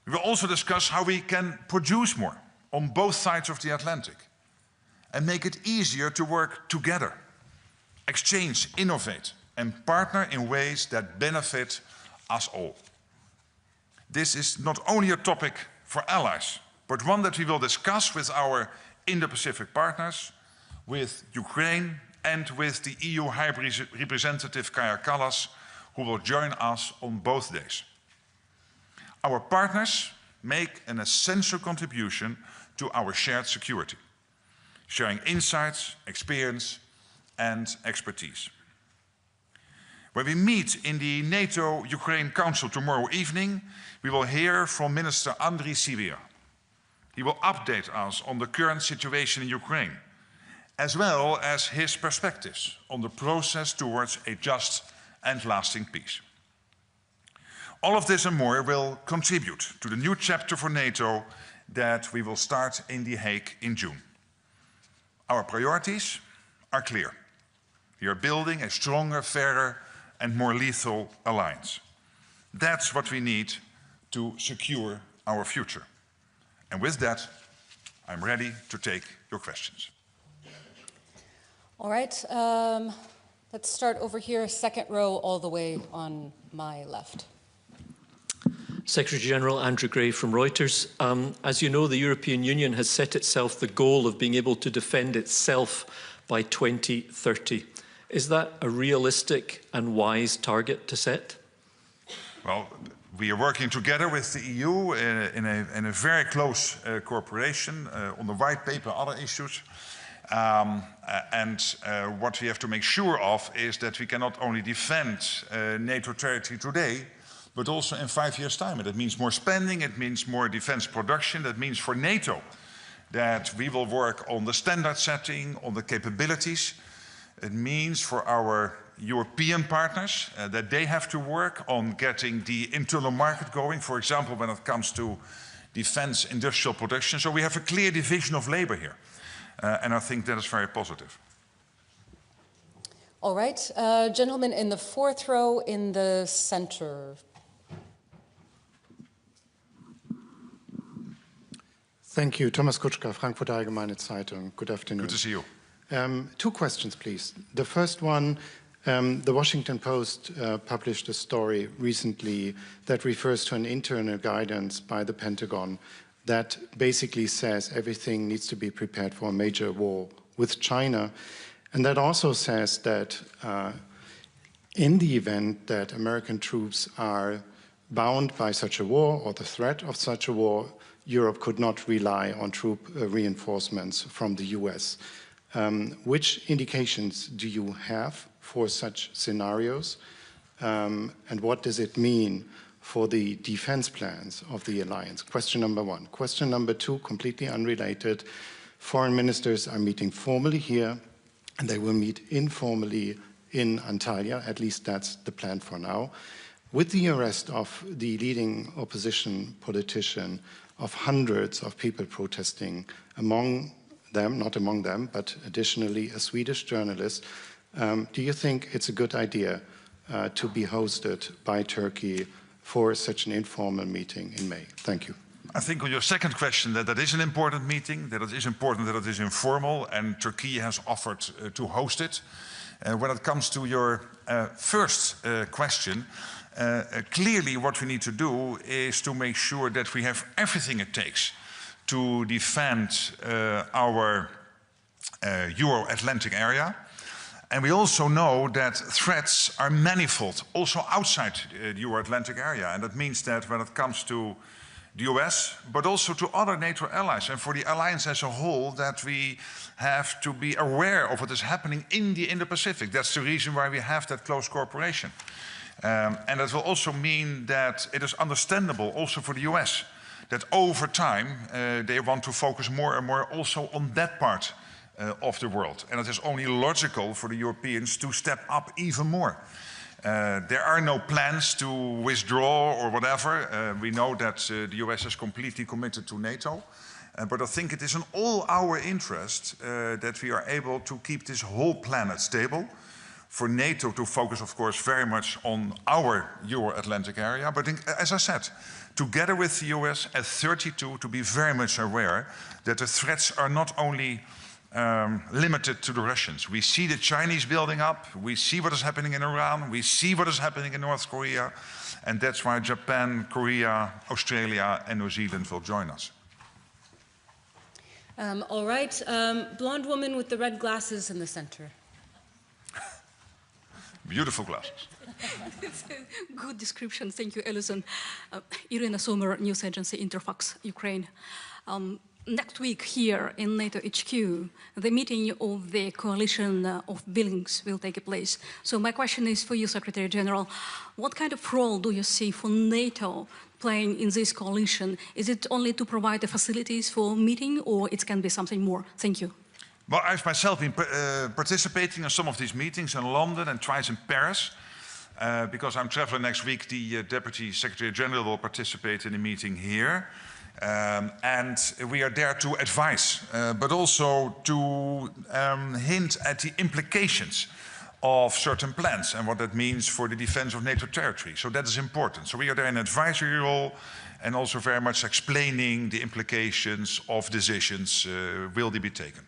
We will also discuss how we can produce more on both sides of the Atlantic and make it easier to work together, exchange, innovate, and partner in ways that benefit us all. This is not only a topic for allies, but one that we will discuss with our Indo-Pacific partners, with Ukraine, and with the EU High Representative Kaja Kallas, who will join us on both days. Our partners make an essential contribution to our shared security, sharing insights, experience, and expertise. When we meet in the NATO-Ukraine Council tomorrow evening, we will hear from Minister Andriy Sybiha. He will update us on the current situation in Ukraine, as well as his perspectives on the process towards a just and lasting peace. All of this and more will contribute to the new chapter for NATO that we will start in The Hague in June. Our priorities are clear. We are building a stronger, fairer, and more lethal alliance. That's what we need to secure our future. And with that, I'm ready to take your questions. All right, let's start over here, second row, all the way on my left. Secretary General Andrew Gray from Reuters. As you know, the European Union has set itself the goal of being able to defend itself by 2030. Is that a realistic and wise target to set? Well, we are working together with the EU in a very close cooperation on the white paper, other issues. What we have to make sure of is that we can not only defend NATO territory today, but also in 5 years' time. And that means more spending, it means more defense production. That means for NATO that we will work on the standard setting, on the capabilities. It means for our European partners that they have to work on getting the internal market going, for example, when it comes to defense industrial production. So we have a clear division of labor here. And I think that is very positive. All right, gentlemen in the fourth row in the center. Thank you. Thomas Kutschka, Frankfurter Allgemeine Zeitung. Good afternoon. Good to see you. 2 questions, please. The first one, the Washington Post published a story recently that refers to an internal guidance by the Pentagon that basically says everything needs to be prepared for a major war with China. And that also says that in the event that American troops are bound by such a war or the threat of such a war, Europe could not rely on troop reinforcements from the US. Which indications do you have for such scenarios? And what does it mean for the defense plans of the alliance? Question number 1. Question number 2, completely unrelated. Foreign ministers are meeting formally here, and they will meet informally in Antalya. At least that's the plan for now. With the arrest of the leading opposition politician, of hundreds of people protesting, among them, not among them, but additionally a Swedish journalist, do you think it's a good idea to be hosted by Turkey for such an informal meeting in May? Thank you. I think on your second question that is an important meeting, that it is important that it is informal, and Turkey has offered to host it. When it comes to your first question, clearly what we need to do is to make sure that we have everything it takes to defend our Euro-Atlantic area. And we also know that threats are manifold, also outside the Euro-Atlantic area. And that means that when it comes to the US, but also to other NATO allies, and for the alliance as a whole, that we have to be aware of what is happening in the Indo-Pacific. That's the reason why we have that close cooperation. And that will also mean that it is understandable also for the US that over time they want to focus more and more also on that part of the world. And it is only logical for the Europeans to step up even more. There are no plans to withdraw or whatever. We know that the US is completely committed to NATO. But I think it is in all our interest that we are able to keep this whole planet stable, for NATO to focus, of course, very much on our Euro-Atlantic area. But as I said, together with the US at 32, to be very much aware that the threats are not only limited to the Russians. We see the Chinese building up, we see what is happening in Iran, we see what is happening in North Korea, and that's why Japan, Korea, Australia and New Zealand will join us. All right, blonde woman with the red glasses in the center. Beautiful glasses. It's a good description. Thank you, Alison. Irina Sommer, news agency Interfax, Ukraine. Next week here in NATO HQ, the meeting of the coalition of willingness will take place. So my question is for you, Secretary General, what kind of role do you see for NATO playing in this coalition? Is it only to provide the facilities for meeting, or it can be something more? Thank you. Well, I've myself been participating in some of these meetings in London and twice in Paris. Because I'm traveling next week, the Deputy Secretary General will participate in a meeting here. And we are there to advise, but also to hint at the implications of certain plans and what that means for the defense of NATO territory. So that is important. So we are there in an advisory role and also very much explaining the implications of decisions will they be taken.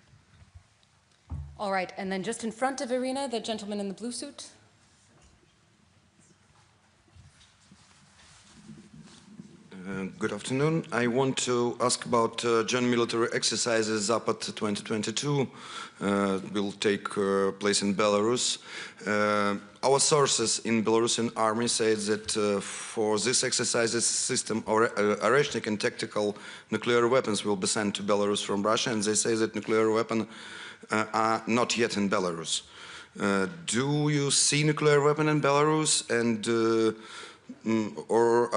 All right, and then just in front of Irina, the gentleman in the blue suit. Good afternoon. I want to ask about joint military exercises Zapad 2022 will take place in Belarus. Our sources in Belarusian army say that for this exercises system Oreshnik and tactical nuclear weapons will be sent to Belarus from Russia, and they say that nuclear weapons are not yet in Belarus. Do you see nuclear weapon in Belarus, and or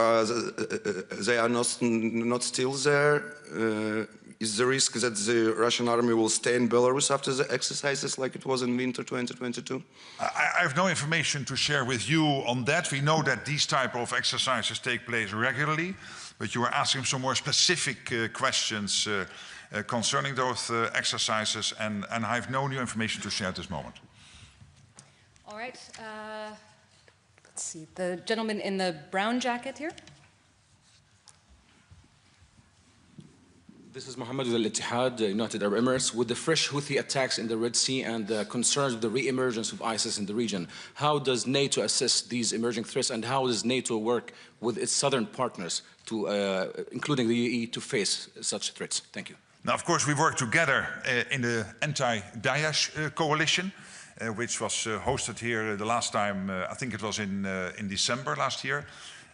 they are not still there? Is the risk that the Russian army will stay in Belarus after the exercises like it was in winter 2022? I have no information to share with you on that. We know that these type of exercises take place regularly, but you are asking some more specific questions concerning those exercises, and I have no new information to share at this moment. All right. Let's see, the gentleman in the brown jacket here. This is Mohammed al-Ittihad, United Arab Emirates. With the fresh Houthi attacks in the Red Sea and concerns with the re-emergence of ISIS in the region, how does NATO assess these emerging threats, and how does NATO work with its southern partners, to, including the UAE, to face such threats? Thank you. Now, of course, we work together in the anti-Daesh coalition, which was hosted here the last time, I think it was in December last year.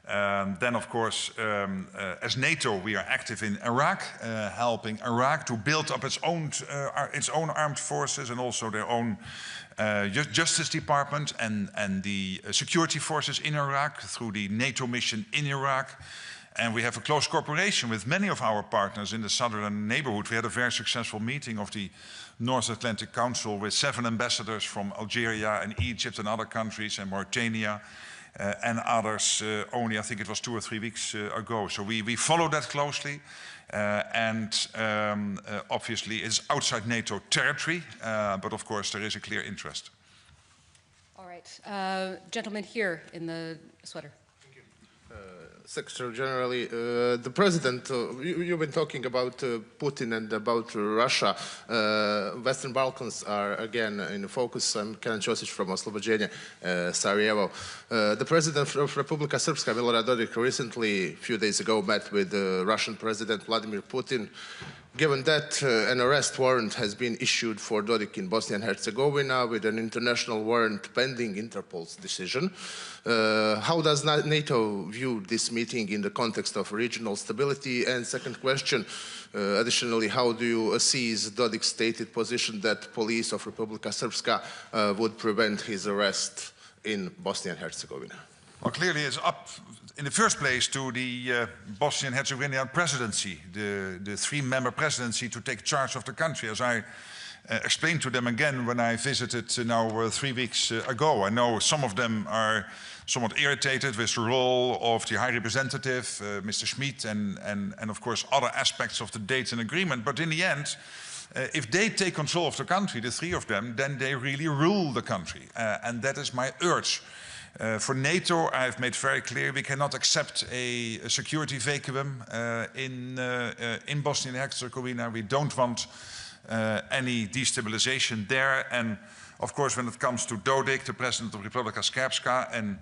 Then, of course, as NATO, we are active in Iraq, helping Iraq to build up its own armed forces and also their own Justice Department and the security forces in Iraq through the NATO mission in Iraq. And we have a close cooperation with many of our partners in the southern neighborhood. We had a very successful meeting of the North Atlantic Council with 7 ambassadors from Algeria and Egypt and other countries and Mauritania and others only, I think it was 2 or 3 weeks ago. So we follow that closely and obviously it's outside NATO territory, but of course there is a clear interest. All right, gentleman here in the sweater. Secretary General, the President, you've been talking about Putin and about Russia. Western Balkans are again in focus. I'm Kenan Ćosić from Oslobođenje, Sarajevo. The President of Republika Srpska, Milorad Dodik, recently, a few days ago, met with Russian President Vladimir Putin. Given that an arrest warrant has been issued for Dodik in Bosnia and Herzegovina with an international warrant pending Interpol's decision, how does NATO view this meeting in the context of regional stability? And second question, additionally, how do you seize Dodik's stated position that police of Republika Srpska would prevent his arrest in Bosnia and Herzegovina? Well, clearly it's up in the first place to the Bosnian Herzegovinian presidency, the 3-member presidency, to take charge of the country. As I explained to them again when I visited now 3 weeks ago, I know some of them are somewhat irritated with the role of the High Representative, Mr. Schmid, and of course other aspects of the Dayton Agreement. But in the end, if they take control of the country, the three of them, then they really rule the country. And that is my urge. For NATO, I've made very clear we cannot accept a security vacuum in Bosnia and Herzegovina. We don't want any destabilization there. And of course, when it comes to Dodik, the president of Republika Srpska, and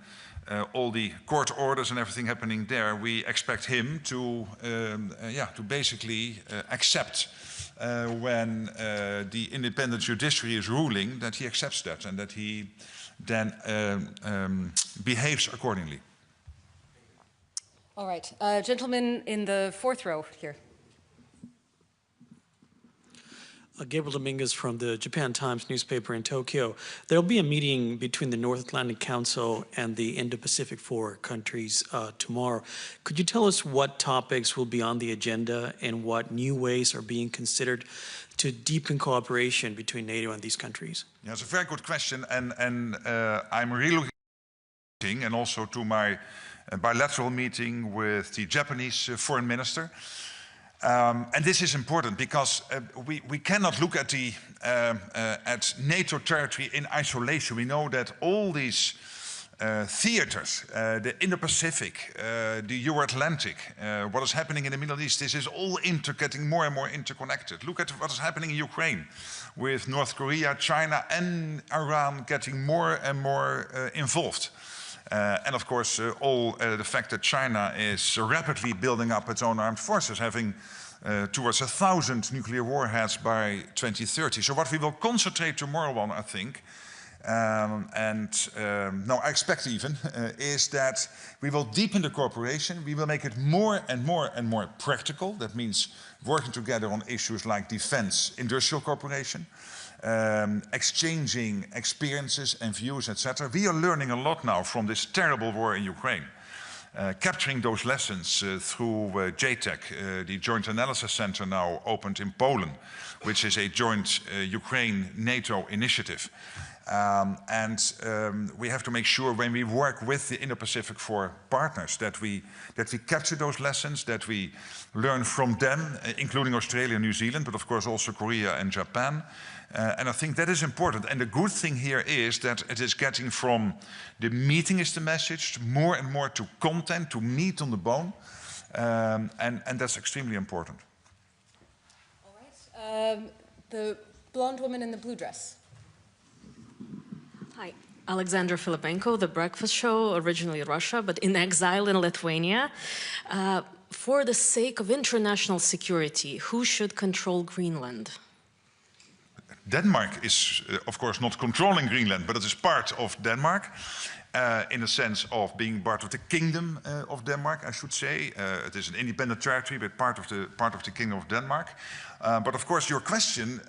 all the court orders and everything happening there, we expect him to basically accept when the independent judiciary is ruling, that he accepts that and that he then behaves accordingly. All right, gentleman in the fourth row here. Gabriel Dominguez from the Japan Times newspaper in Tokyo. There'll be a meeting between the North Atlantic Council and the Indo-Pacific 4 countries tomorrow. Could you tell us what topics will be on the agenda and what new ways are being considered to deepen cooperation between NATO and these countries? Yeah, it's a very good question, and I'm really looking, and also to my bilateral meeting with the Japanese foreign minister. And this is important because we cannot look at at NATO territory in isolation. We know that all these theaters, the Indo-Pacific, the Euro-Atlantic, what is happening in the Middle East, this is all getting more and more interconnected. Look at what is happening in Ukraine with North Korea, China and Iran getting more and more involved. And of course, the fact that China is rapidly building up its own armed forces, having towards 1,000 nuclear warheads by 2030. So what we will concentrate tomorrow on, I think, I expect even, is that we will deepen the cooperation. We will make it more and more and more practical. That means working together on issues like defense, industrial cooperation, exchanging experiences and views, etc. We are learning a lot now from this terrible war in Ukraine. Capturing those lessons through JTAC, the Joint Analysis Center now opened in Poland, which is a joint Ukraine-NATO initiative. We have to make sure when we work with the Indo-Pacific 4 partners that we capture those lessons, that we learn from them, including Australia and New Zealand, but of course also Korea and Japan. And I think that is important. And the good thing here is that it is getting from the meeting is the message, more and more to content, to meat on the bone. And that's extremely important. All right. The blonde woman in the blue dress. Hi, Alexander Filipenko, The Breakfast Show, originally Russia, but in exile in Lithuania. For the sake of international security, who should control Greenland? Denmark is, of course, not controlling Greenland, but it is part of Denmark, in the sense of being part of the Kingdom of Denmark, I should say. It is an independent territory, but part of the Kingdom of Denmark. But of course, your question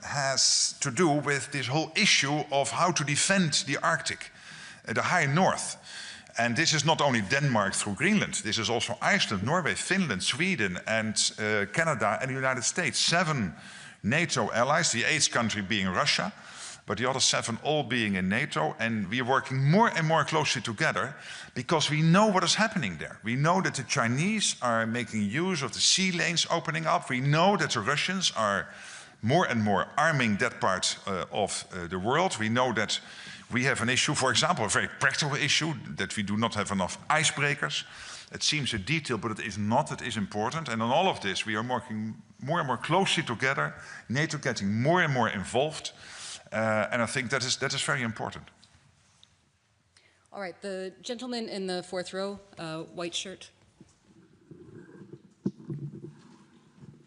has to do with this whole issue of how to defend the Arctic, the high north. And this is not only Denmark through Greenland. This is also Iceland, Norway, Finland, Sweden, and Canada, and the United States. 7 NATO allies, the 8th country being Russia, but the other 7 all being in NATO. And we are working more and more closely together because we know what is happening there. We know that the Chinese are making use of the sea lanes opening up. We know that the Russians are more and more arming that part of the world. We know that we have an issue, for example, a very practical issue, that we do not have enough icebreakers. It seems a detail, but it is not. It is important. And on all of this, we are working more and more closely together, NATO getting more and more involved. And I think that is very important. All right, the gentleman in the fourth row, white shirt.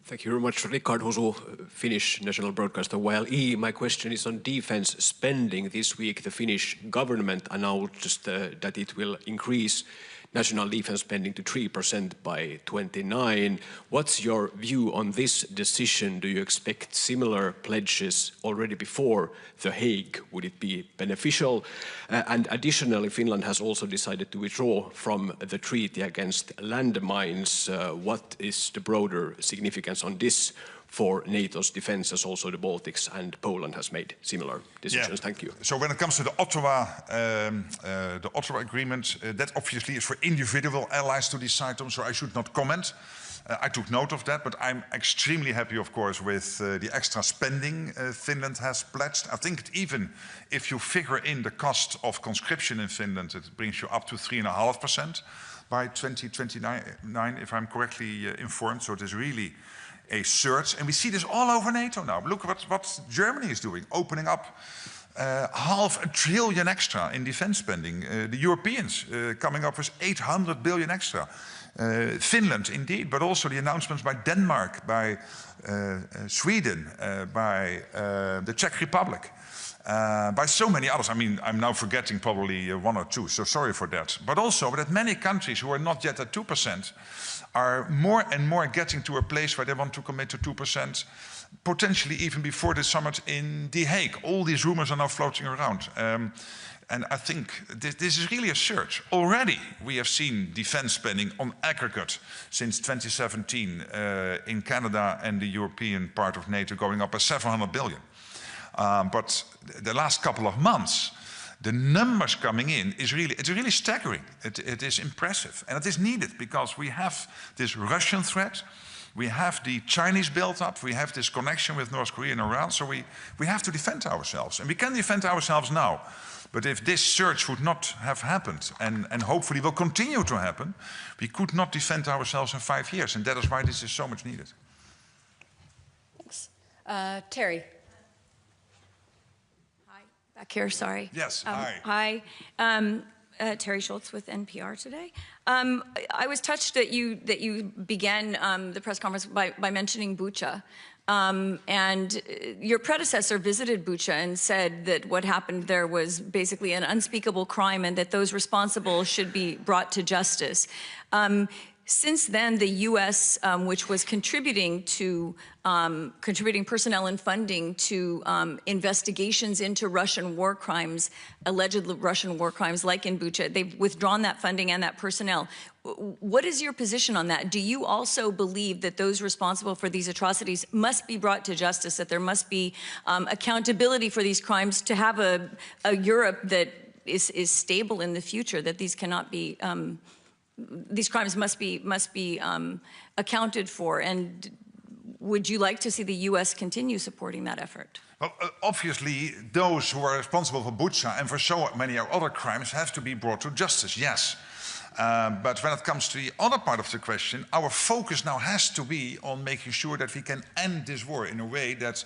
Thank you very much, Rickard Husu, Finnish national broadcaster YLE. My question is on defense spending. This week, the Finnish government announced that it will increase national defense spending to 3% by 29. What's your view on this decision? Do you expect similar pledges already before The Hague? Would it be beneficial? And additionally, Finland has also decided to withdraw from the treaty against landmines. What is the broader significance on this for NATO's defense, as also the Baltics and Poland has made similar decisions? Yeah. Thank you. So when it comes to the Ottawa Agreement, that obviously is for individual allies to decide on, so I should not comment. I took note of that, but I'm extremely happy, of course, with the extra spending Finland has pledged. I think even if you figure in the cost of conscription in Finland, it brings you up to 3.5% by 2029, if I'm correctly informed. So it is really a surge. And we see this all over NATO now. Look what Germany is doing, opening up $500 billion extra in defense spending. The Europeans coming up with 800 billion extra. Finland, indeed, but also the announcements by Denmark, by Sweden, by the Czech Republic, by so many others. I mean, I'm now forgetting probably one or two, so sorry for that. But also that many countries who are not yet at 2% are more and more getting to a place where they want to commit to 2%, potentially even before the summit in The Hague. All these rumors are now floating around. And I think this is really a surge. Already we have seen defense spending on aggregate since 2017 in Canada and the European part of NATO going up by 700 billion. But the last couple of months, the numbers coming in it's really staggering. It is impressive, and it is needed because we have this Russian threat, we have the Chinese build-up, we have this connection with North Korea and Iran, so we have to defend ourselves, and we can defend ourselves now. But if this surge would not have happened, and hopefully will continue to happen, we could not defend ourselves in 5 years, and that is why this is so much needed. Thanks. Terry. Back here, sorry. Yes, hi. Hi, Terry Schultz with NPR today. I was touched that you began the press conference by mentioning Bucha. And your predecessor visited Bucha and said that what happened there was basically an unspeakable crime and that those responsible should be brought to justice. Since then, the U.S., which was contributing personnel and funding to investigations into Russian war crimes, alleged Russian war crimes like in Bucha, they've withdrawn that funding and that personnel. What is your position on that? Do you also believe that those responsible for these atrocities must be brought to justice, that there must be accountability for these crimes to have a Europe that is stable in the future, that these cannot be these crimes must be accounted for, and would you like to see the U.S. continue supporting that effort? Well, obviously, those who are responsible for Bucha and for so many other crimes have to be brought to justice, yes. But when it comes to the other part of the question, our focus now has to be on making sure that we can end this war in a way that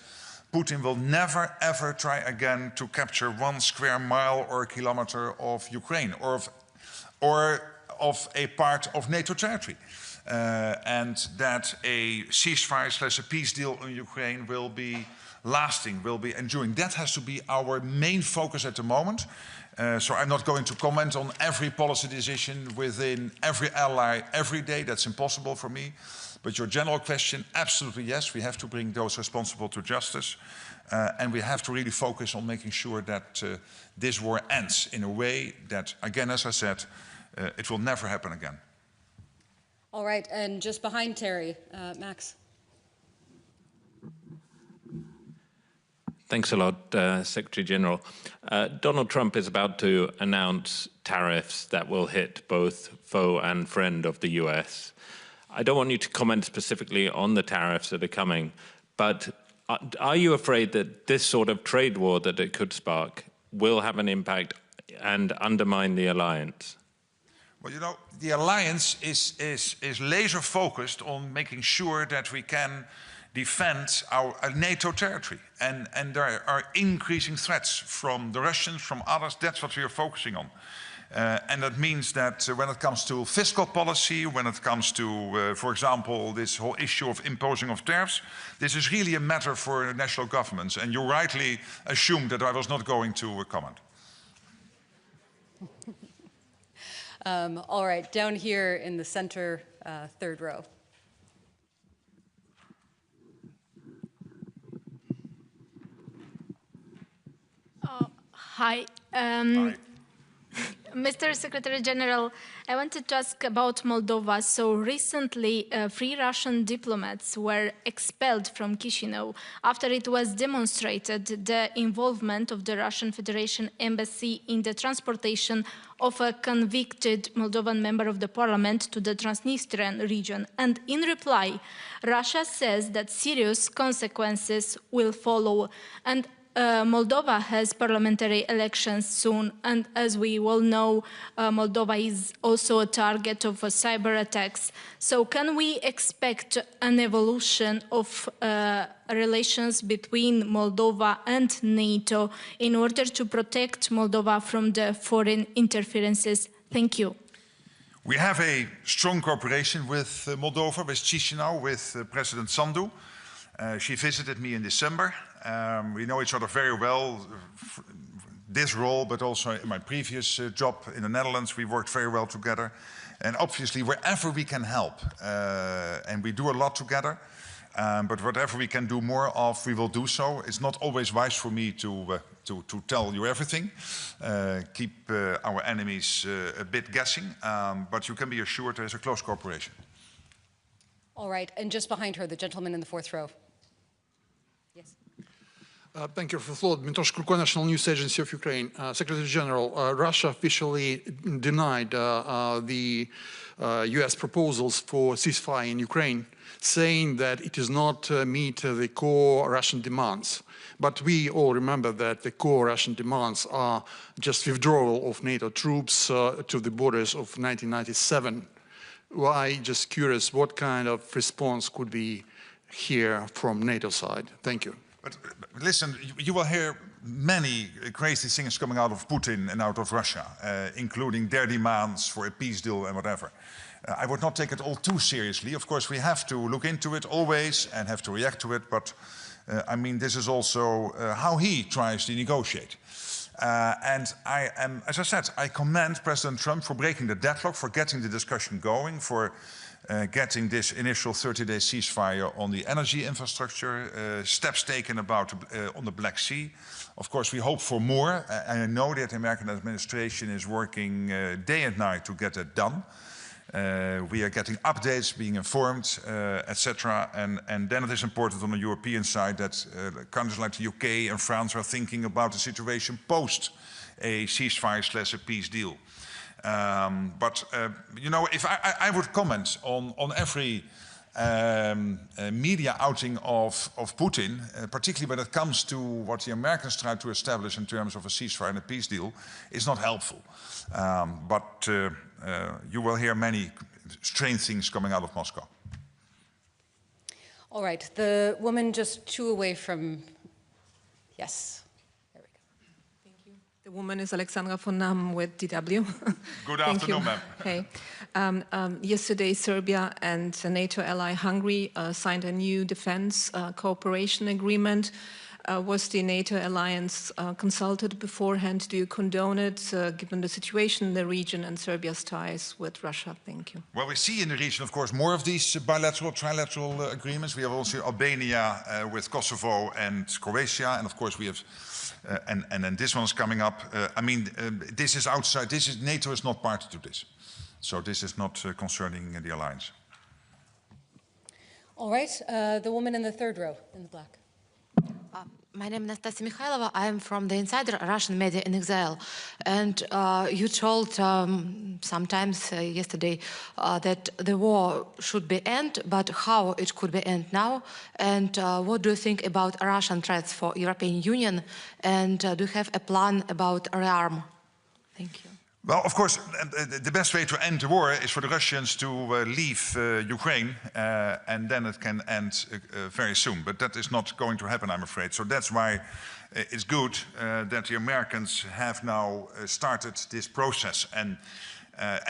Putin will never, ever try again to capture 1 square mile or kilometer of Ukraine or of a part of NATO territory. And that a ceasefire / a peace deal in Ukraine will be lasting, will be enduring. That has to be our main focus at the moment. So I'm not going to comment on every policy decision within every ally every day. That's impossible for me. But your general question, absolutely yes, we have to bring those responsible to justice. And we have to really focus on making sure that this war ends in a way that, again, as I said, it will never happen again. All right, and just behind Terry, Max. Thanks a lot, Secretary General. Donald Trump is about to announce tariffs that will hit both foe and friend of the US. I don't want you to comment specifically on the tariffs that are coming, but are you afraid that this sort of trade war that it could spark will have an impact and undermine the alliance? Well, you know, the alliance is laser focused on making sure that we can defend our NATO territory. And there are increasing threats from the Russians, from others. That's what we are focusing on. And that means that when it comes to fiscal policy, when it comes to, for example, this whole issue of imposing of tariffs, this is really a matter for national governments. And you rightly assumed that I was not going to comment. All right, down here in the center, third row. Hi. Hi. Mr. Secretary General, I wanted to ask about Moldova. So recently, 3 Russian diplomats were expelled from Chisinau after it was demonstrated the involvement of the Russian Federation embassy in the transportation of a convicted Moldovan member of the parliament to the Transnistrian region. And in reply, Russia says that serious consequences will follow. And Moldova has parliamentary elections soon, and as we all know, Moldova is also a target of cyber attacks. So can we expect an evolution of relations between Moldova and NATO in order to protect Moldova from the foreign interferences? Thank you. We have a strong cooperation with Moldova, with Chisinau, with President Sandu. She visited me in December. We know each other very well, this role, but also in my previous job in the Netherlands, we worked very well together. And obviously, wherever we can help, and we do a lot together, but whatever we can do more of, we will do so. It's not always wise for me to tell you everything, keep our enemies a bit guessing, but you can be assured there's a close cooperation. All right, and just behind her, the gentleman in the 4th row. Yes. Thank you for the floor. Dmitry Shkurko, National News Agency of Ukraine. Secretary General, Russia officially denied the US proposals for ceasefire in Ukraine, saying that it does not meet the core Russian demands. But we all remember that the core Russian demands are just withdrawal of NATO troops to the borders of 1997. Why, just curious, what kind of response could we hear from NATO side? Thank you. But listen, you will hear many crazy things coming out of Putin and out of Russia, including their demands for a peace deal and whatever. I would not take it all too seriously. Of course, we have to look into it always and have to react to it, but I mean, this is also how he tries to negotiate. And I am, as I said, I commend President Trump for breaking the deadlock, for getting the discussion going, for getting this initial 30-day ceasefire on the energy infrastructure, steps taken about on the Black Sea. Of course, we hope for more. I know that the American administration is working day and night to get it done. We are getting updates, being informed, etc. And then it is important on the European side that countries like the UK and France are thinking about the situation post a ceasefire / a peace deal. But you know, if I would comment on every media outing of Putin, particularly when it comes to what the Americans try to establish in terms of a ceasefire and a peace deal, is not helpful. But you will hear many strange things coming out of Moscow. All right, the woman just 2 away from, yes. The woman is Alexandra von Nahm with DW. Good afternoon, ma'am. Hey. Yesterday, Serbia and NATO ally Hungary signed a new defense cooperation agreement. Was the NATO alliance consulted beforehand? Do you condone it, given the situation in the region and Serbia's ties with Russia? Thank you. Well, we see in the region, of course, more of these bilateral, trilateral agreements. We have also Albania with Kosovo and Croatia, and of course we have, and then this one's coming up. I mean, this is outside. This is NATO is not party to this, so this is not concerning the alliance. All right, the woman in the 3rd row in the black. My name is Nastasia Mikhailova. I am from the Insider, Russian media in exile. And you told sometimes yesterday that the war should be end, but how it could be end now? And what do you think about Russian threats for European Union? And do you have a plan about rearm? Thank you. Well, of course, the best way to end the war is for the Russians to leave Ukraine, and then it can end very soon. But that is not going to happen, I'm afraid. So that's why it's good that the Americans have now started this process. And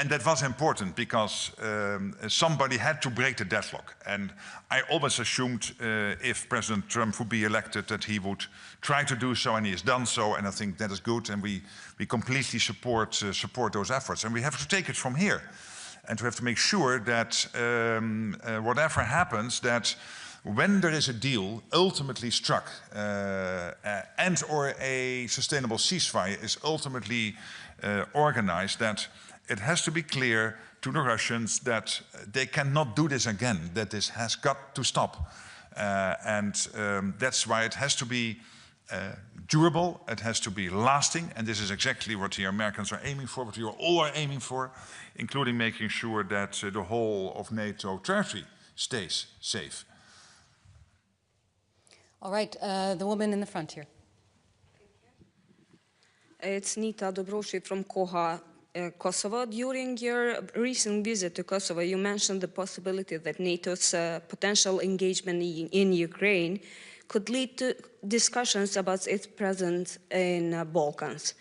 that was important because somebody had to break the deadlock. And I always assumed if President Trump would be elected that he would try to do so, and he has done so. And I think that is good. And we completely support those efforts. And we have to take it from here. And we have to make sure that whatever happens, that when there is a deal ultimately struck and or a sustainable ceasefire is ultimately organized, that it has to be clear to the Russians that they cannot do this again, that this has got to stop. That's why it has to be durable, it has to be lasting, and this is exactly what the Americans are aiming for, what we all are aiming for, including making sure that the whole of NATO territory stays safe. All right, the woman in the front here. It's Nita Dobroshi from Koha, Kosovo. During your recent visit to Kosovo, you mentioned the possibility that NATO's potential engagement in Ukraine could lead to discussions about its presence in Balkans.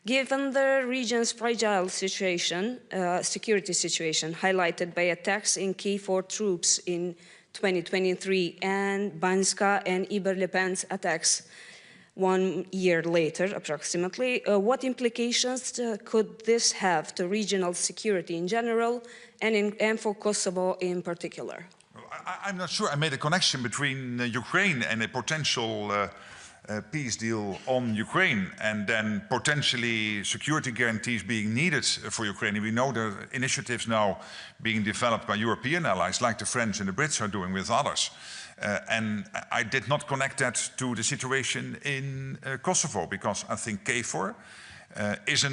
Given the region's fragile situation, security situation, highlighted by attacks in KFOR troops in 2023 and Banska and Iberlipen's attacks 1 year later, approximately, what implications could this have to regional security in general and for Kosovo in particular? I'm not sure I made a connection between Ukraine and a potential peace deal on Ukraine and then potentially security guarantees being needed for Ukraine. We know there are initiatives now being developed by European allies like the French and the Brits are doing with others. And I did not connect that to the situation in Kosovo because I think KFOR is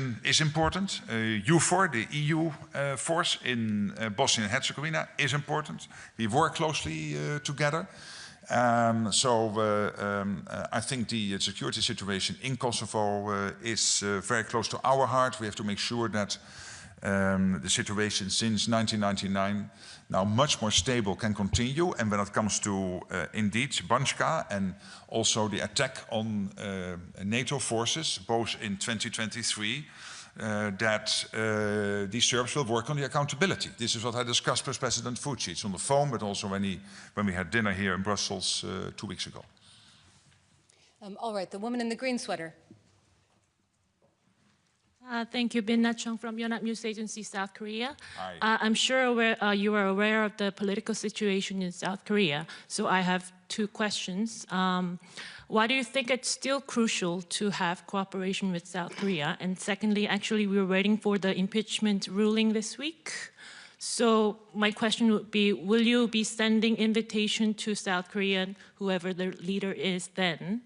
important. EUFOR, the EU force in Bosnia and Herzegovina, is important. We work closely together. I think the security situation in Kosovo is very close to our heart. We have to make sure that the situation since 1999 now much more stable can continue. And when it comes to indeed Banska and also the attack on NATO forces, both in 2023, that the Serbs will work on the accountability. This is what I discussed with President Vučić on the phone, but also when we had dinner here in Brussels 2 weeks ago. All right, the woman in the green sweater. Thank you, Bin Na-chung from Yonhap News Agency, South Korea. Hi. I'm sure you are aware of the political situation in South Korea, so I have 2 questions. Why do you think it's still crucial to have cooperation with South Korea? And secondly, actually, we were waiting for the impeachment ruling this week. So my question would be, will you be sending invitation to South Korea, whoever the leader is then,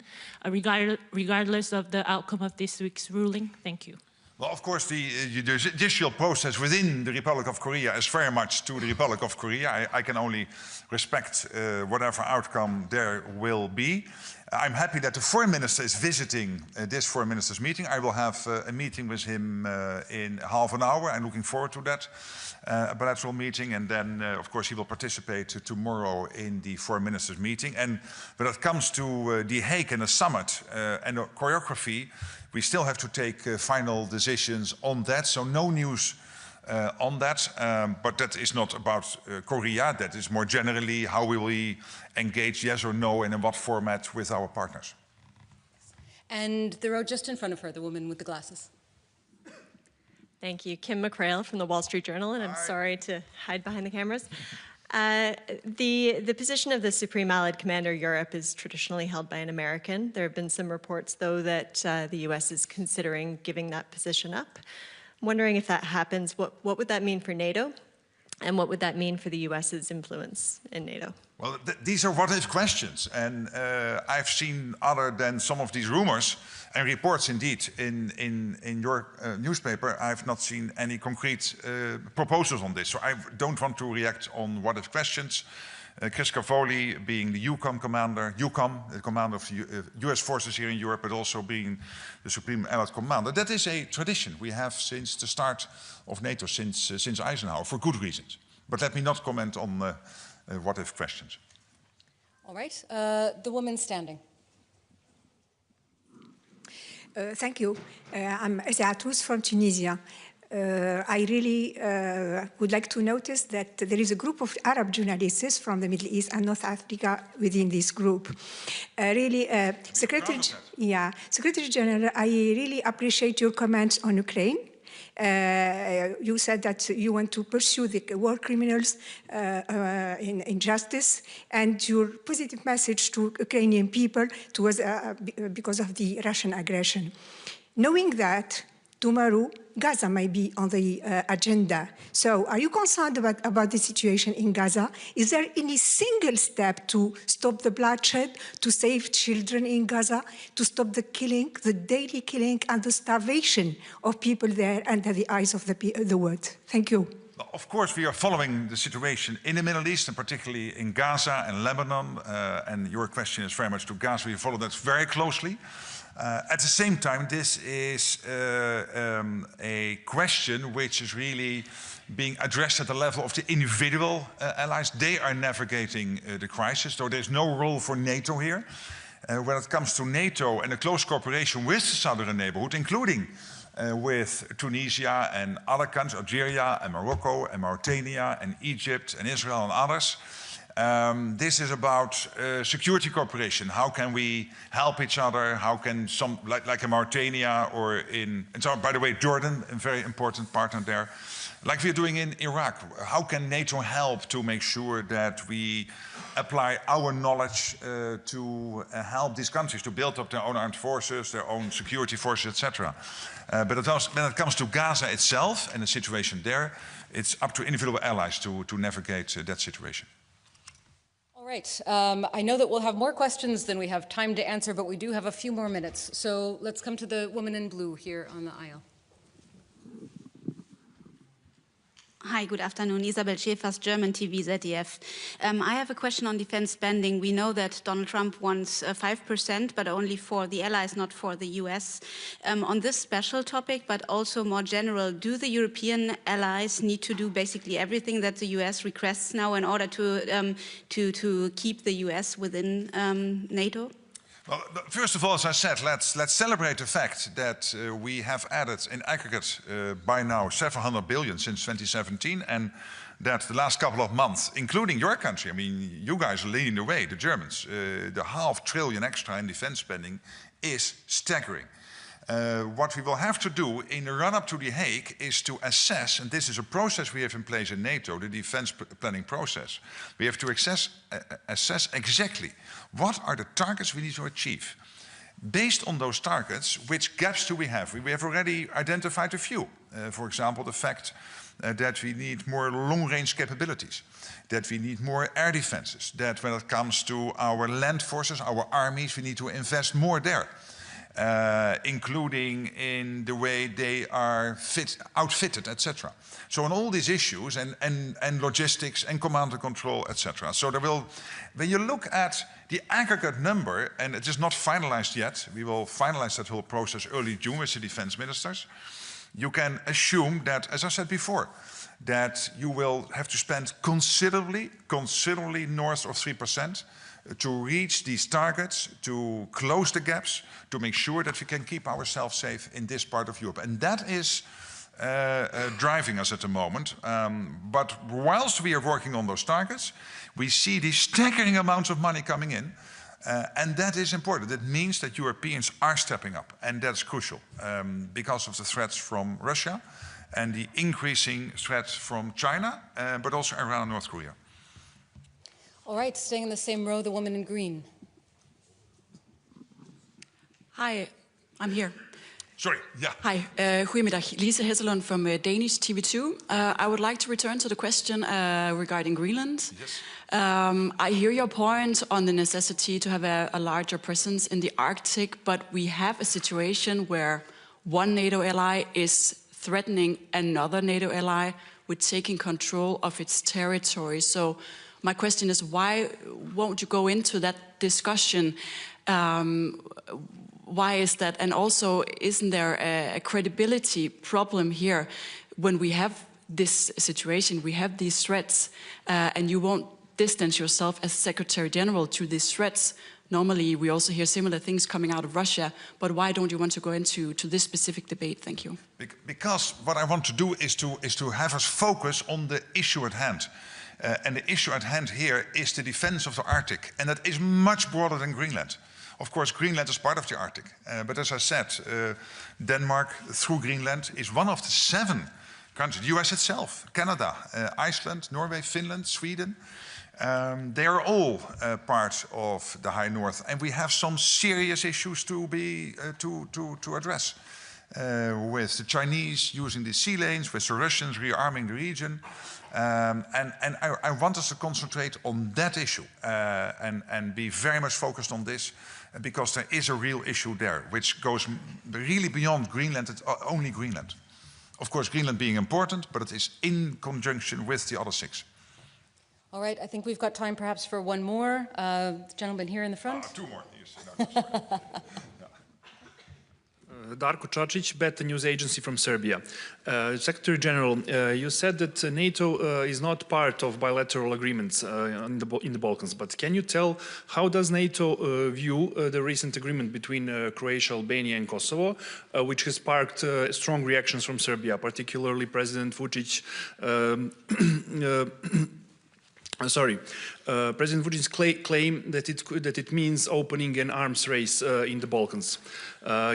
regardless of the outcome of this week's ruling? Thank you. Well, of course, the judicial process within the Republic of Korea is very much to the Republic of Korea. I can only respect whatever outcome there will be. I'm happy that the foreign minister is visiting this foreign ministers meeting. I will have a meeting with him in half an hour. I'm looking forward to that bilateral meeting. And then, of course, he will participate tomorrow in the foreign ministers meeting. And when it comes to The Hague and the summit and the choreography, we still have to take final decisions on that. So no news on that, but that is not about Korea. That is more generally how will we engage, yes or no, and in what format with our partners. And the row just in front of her, the woman with the glasses. Thank you. Kim McCrail from the Wall Street Journal, and I'm sorry to hide behind the cameras. The position of the Supreme Allied Commander Europe is traditionally held by an American. There have been some reports, though, that the U.S. is considering giving that position up. I'm wondering if that happens, what would that mean for NATO? And what would that mean for the U.S.'s influence in NATO? Well, these are what-if questions. And I've seen, other than some of these rumors and reports indeed in your newspaper, I've not seen any concrete proposals on this. So I don't want to react on what-if questions. Chris Cavoli being the EUCOM commander, the commander of US forces here in Europe, but also being the Supreme Allied Commander. That is a tradition we have since the start of NATO, since Eisenhower, for good reasons. But let me not comment on what-if questions. All right, the woman standing. Thank you. I'm Ezatus from Tunisia. I really would like to notice that there is a group of Arab journalists from the Middle East and North Africa within this group. Secretary General, I really appreciate your comments on Ukraine. You said that you want to pursue the war criminals in justice, and your positive message to Ukrainian people was because of the Russian aggression. Knowing that, tomorrow, Gaza might be on the agenda. So are you concerned about the situation in Gaza? Is there any single step to stop the bloodshed, to save children in Gaza, to stop the killing, the daily killing and the starvation of people there under the eyes of the world? Thank you. Of course, we are following the situation in the Middle East, and particularly in Gaza and Lebanon. And your question is very much to Gaza. We follow that very closely. At the same time, this is a question which is really being addressed at the level of the individual allies. They are navigating the crisis, so there's no role for NATO here. When it comes to NATO and a close cooperation with the southern neighborhood, including with Tunisia and other countries, Algeria and Morocco and Mauritania and Egypt and Israel and others, this is about security cooperation. How can we help each other? How can some, like in Mauritania or and so, by the way, Jordan, a very important partner there, like we're doing in Iraq, how can NATO help to make sure that we apply our knowledge to help these countries to build up their own armed forces, their own security forces, etc. But when it comes to Gaza itself and the situation there, it's up to individual allies to navigate that situation. All right. I know that we'll have more questions than we have time to answer, but we do have a few more minutes. So let's come to the woman in blue here on the aisle. Hi, good afternoon. Isabel Schäfers, German TV, ZDF. I have a question on defense spending. We know that Donald Trump wants 5%, but only for the allies, not for the US. On this special topic, but also more general, do the European allies need to do basically everything that the US requests now in order to keep the US within NATO? Well, first of all, as I said, let's celebrate the fact that we have added in aggregate by now 700 billion since 2017, and that the last couple of months, including your country, I mean, you guys are leading the way, the Germans, the $500 billion extra in defense spending is staggering. What we will have to do in the run-up to The Hague is to assess, and this is a process we have in place in NATO, the defense planning process. We have to assess exactly what are the targets we need to achieve. Based on those targets, which gaps do we have? We have already identified a few. For example, the fact that we need more long-range capabilities, that we need more air defenses, that when it comes to our land forces, our armies, we need to invest more there. Including in the way they are outfitted, etc. So on all these issues, and logistics, and command and control, etc. So there will, when you look at the aggregate number, and it is not finalized yet, we will finalize that whole process early June with the defense ministers, you can assume that, as I said before, that you will have to spend considerably north of 3%, to reach these targets, to close the gaps, to make sure that we can keep ourselves safe in this part of Europe. And that is driving us at the moment. But whilst we are working on those targets, we see these staggering amounts of money coming in. And that is important. That means that Europeans are stepping up. And that's crucial because of the threats from Russia and the increasing threats from China, but also Iran and North Korea. All right, staying in the same row, the woman in green. Hi, I'm here. Sorry, yeah. Hi, goedemiddag. Lisa Hesselund from Danish TV2. I would like to return to the question regarding Greenland. Yes. I hear your point on the necessity to have a larger presence in the Arctic, but we have a situation where one NATO ally is threatening another NATO ally with taking control of its territory. So my question is, why won't you go into that discussion? Why is that? And also, isn't there a credibility problem here when we have this situation, we have these threats, and you won't distance yourself as Secretary General to these threats? Normally, we also hear similar things coming out of Russia, but why don't you want to go into this specific debate? Thank you. Because what I want to do is to have us focus on the issue at hand. And the issue at hand here is the defense of the Arctic, and that is much broader than Greenland. Of course, Greenland is part of the Arctic. But as I said, Denmark, through Greenland, is one of the 7 countries, the US itself, Canada, Iceland, Norway, Finland, Sweden. They are all part of the High North, and we have some serious issues to address. With the Chinese using the sea lanes, with the Russians rearming the region. And I want us to concentrate on that issue and be very much focused on this, because there is a real issue there, which goes really beyond Greenland, it's only Greenland. Of course, Greenland being important, but it is in conjunction with the other 6. All right, I think we've got time perhaps for one more. The gentleman here in the front. 2 more. Yes. Darko Čačić, BETA News Agency from Serbia. Secretary General, you said that NATO is not part of bilateral agreements in the Balkans, but can you tell how does NATO view the recent agreement between Croatia, Albania and Kosovo, which has sparked strong reactions from Serbia, particularly President Vučić President Vučić's claim that it means opening an arms race in the Balkans.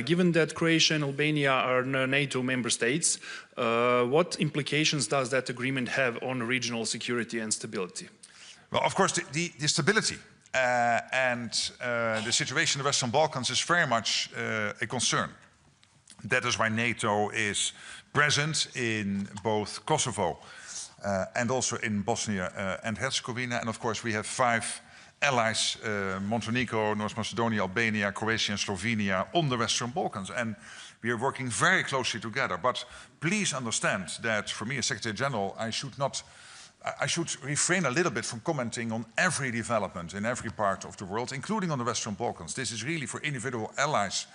Given that Croatia and Albania are NATO member states, what implications does that agreement have on regional security and stability? Well, of course, the stability and the situation in the Western Balkans is very much a concern. That is why NATO is present in both Kosovo and also in Bosnia and Herzegovina. And of course, we have 5 allies, Montenegro, North Macedonia, Albania, Croatia and Slovenia on the Western Balkans. And we are working very closely together. But please understand that for me as Secretary General, I should refrain a little bit from commenting on every development in every part of the world, including on the Western Balkans. This is really for individual allies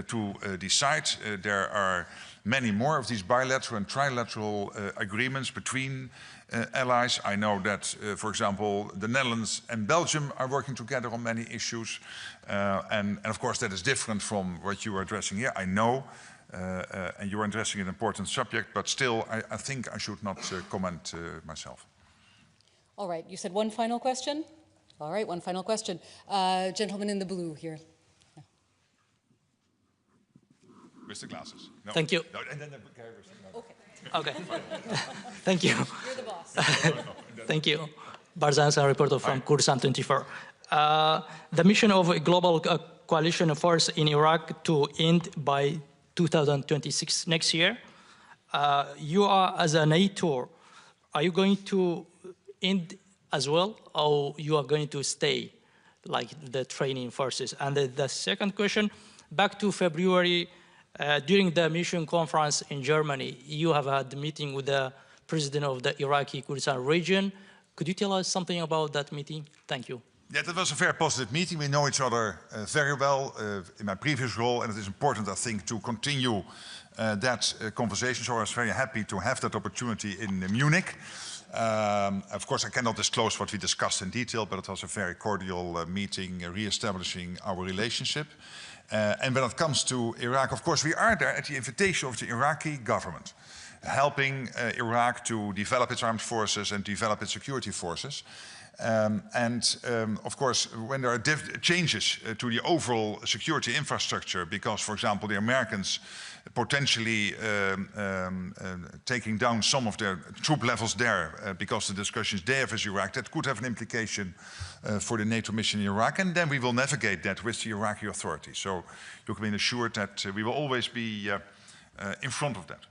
to decide. There are many more of these bilateral and trilateral agreements between allies. I know that, for example, the Netherlands and Belgium are working together on many issues. And of course, that is different from what you are addressing here. I know, and you are addressing an important subject, but still, I think I should not comment myself. All right, you said one final question? All right, one final question. Gentleman in the blue here. Mr. Glasses. No. Thank you. No, and then the guy was, no. Okay. Thank you. You're the boss. Thank you. Barzansan, reporter from Kurdistan 24. The mission of a global coalition force in Iraq to end by 2026, next year. You are, as a NATO, are you going to end as well, or you are going to stay, like the training forces? And the second question, back to February, during the mission conference in Germany, you have had the meeting with the president of the Iraqi Kurdistan region. Could you tell us something about that meeting? Thank you. Yeah, that was a very positive meeting. We know each other very well in my previous role, and it is important, I think, to continue that conversation. So I was very happy to have that opportunity in Munich. Of course, I cannot disclose what we discussed in detail, but it was a very cordial meeting, re-establishing our relationship. And when it comes to Iraq, of course, we are there at the invitation of the Iraqi government, helping Iraq to develop its armed forces and develop its security forces. Of course, when there are changes to the overall security infrastructure, because, for example, the Americans potentially taking down some of their troop levels there because the discussions they have with Iraq, that could have an implication for the NATO mission in Iraq, and then we will navigate that with the Iraqi authorities. So you can be assured that we will always be in front of that.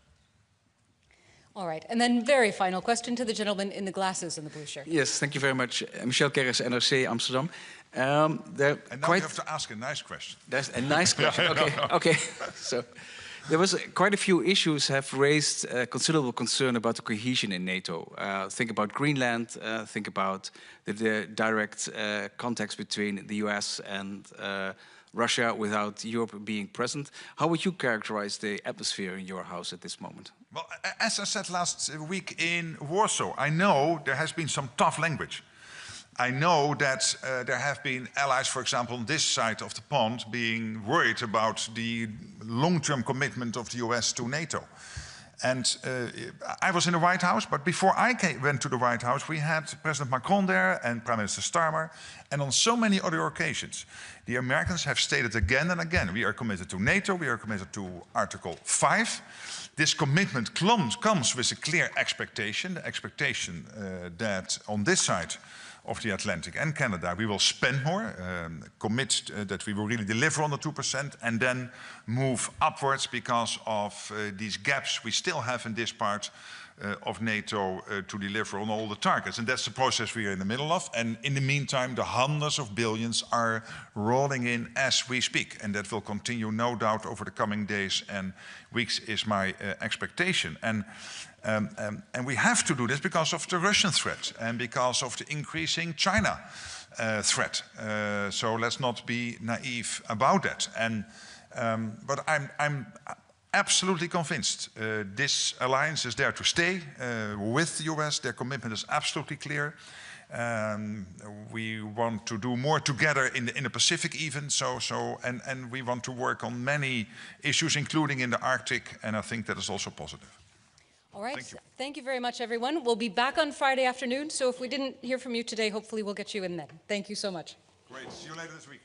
All right, and then very final question to the gentleman in the glasses and the blue shirt. Yes, thank you very much. Michel Kerris, NRC Amsterdam. And now you have to ask a nice question. That's a nice question, okay. Okay. So there was quite a few issues have raised considerable concern about the cohesion in NATO. Think about Greenland, think about the direct contacts between the US and Russia without Europe being present. How would you characterize the atmosphere in your house at this moment? Well, as I said last week in Warsaw, I know there has been some tough language. I know that there have been allies, for example, on this side of the pond, being worried about the long-term commitment of the US to NATO. And I was in the White House, but before I went to the White House, we had President Macron there and Prime Minister Starmer, and on so many other occasions. The Americans have stated again and again, we are committed to NATO, we are committed to Article 5. This commitment comes with a clear expectation, the expectation that on this side of the Atlantic and Canada, we will spend more, commit that we will really deliver on the 2%, and then move upwards because of these gaps we still have in this part of NATO to deliver on all the targets. And that's the process we are in the middle of. And in the meantime, the hundreds of billions are rolling in as we speak. And that will continue, no doubt, over the coming days and weeks is my expectation. And we have to do this because of the Russian threat and because of the increasing China threat. So let's not be naive about that. And, but I'm absolutely convinced this alliance is there to stay with the US. Their commitment is absolutely clear. We want to do more together in the Pacific even, and we want to work on many issues, including in the Arctic, and I think that is also positive. All right, thank you very much, everyone. We'll be back on Friday afternoon, so if we didn't hear from you today, hopefully we'll get you in then. Thank you so much. Great, see you later this week.